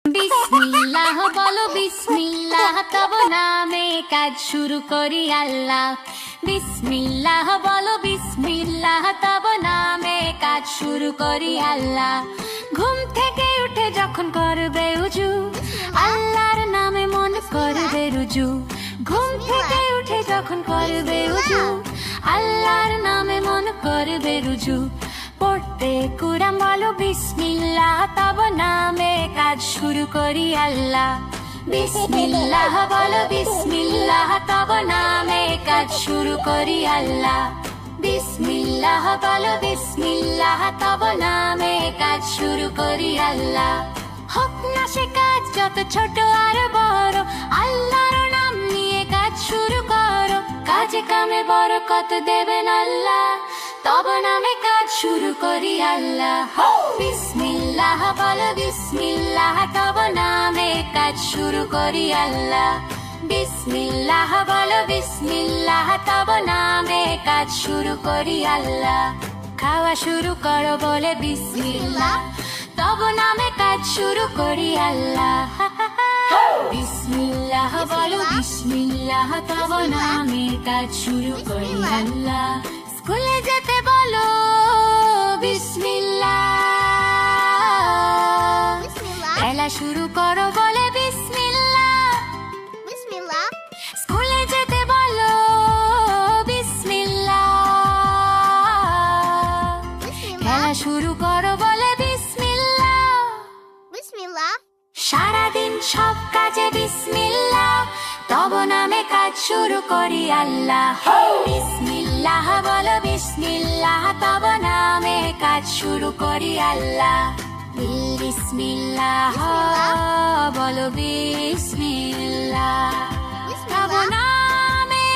বিসমিল্লাহ বলো বিসমিল্লাহ, তব নামে কাজ শুরু করি আল্লাহ। বিসমিল্লাহ বলো বিসমিল্লাহ, তব নামে কাজ শুরু করি আল্লাহ। ঘুম থেকে উঠে যখন করবে উজু, আল্লাহর নামে মন করবে রুজু। ঘুম থেকে উঠে যখন করবে উজু, আল্লাহর নামে মন করবে রুজু। পড়তে কুরআন বলো বিসমিল্লাহ, তব নামে কাজ শুরু করি আল্লাহ। বিসমিল্লাহ বলো বিসমিল্লাহ, তব নামে কাজ শুরু করি আল্লাহ। বিসমিল্লাহ বলো বিসমিল্লাহ, তব নামে কাজ শুরু করি আল্লাহ। হোক না সে কাজ যত ছোট আর বড়, আল্লাহর নাম নিয়ে কাজ শুরু করো। কাজে কামে বরকত দেবেন আল্লাহ, তব নামে কাজ শুরু করি আল্লাহ। বিসমিল্লাহ বলো বিসমিল্লাহ, তব নামে কাজ শুরু করি আল্লাহ। বিসমিল্লাহ বলো বিসমিল্লাহ, তব নামে কাজ শুরু করি আল্লাহ। খাওয়া শুরু করো বলে বিসমিল্লাহ, তব নামে কাজ শুরু করি আল্লাহ। বিসমিল্লাহ বলো বিসমিল্লাহ, তব নামে কাজ শুরু করি আল্লাহ। স্কুলে যেতে বলো বিসমিল্লাহ, খেলা শুরু করো বলে বিসমিল্লাহ। স্কুলে যেতে বলো বিসমিল্লাহ, খেলা শুরু করো বলে বিসমিল্লাহ। সারাদিন সব কাজে বিসমিল্লাহ, তব নামে কাজ শুরু করি আল্লাহ। বিসমিল্লাহ বলো বিসমিল্লাহ, তব নামে কাজ শুরু করি আল্লাহ। বিসমিল্লাহ বলো বিসমিল্লাহ, তব নামে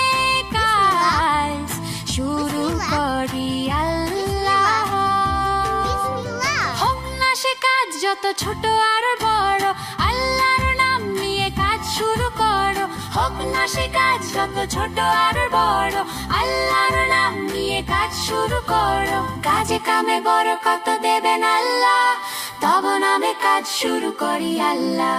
কাজ শুরু করি আল্লাহ। হোক না সে কাজ যত ছোট আর বড়, আল্লাহর নাম নিয়ে কাজ শুরু করো। হোক না সে কাজ যত ছোট আর বড়, আল্লাহর নাম নিয়ে কাজ শুরু করো। কাজে কামে বরকত দেবেন আল্লাহ, তব নামে কাজ শুরু করি আল্লাহ।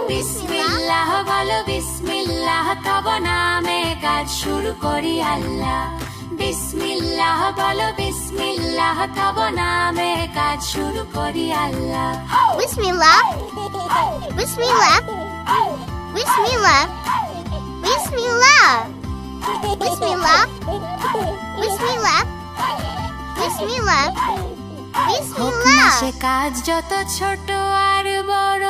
বিসমিল্লাহ বলো বিসমিল্লাহ, তব নামে কাজ শুরু করি আল্লাহ। বিসমিল্লাহ বলো বিসমিল্লাহ, তব নামে কাজ শুরু করি আল্লাহ। Bismillah. Bismillah. Bismillah. Bismillah. Bismillah. Bismillah. Bismillah. হোক না Bismillah. সে কাজ যত ছোট আর বড়,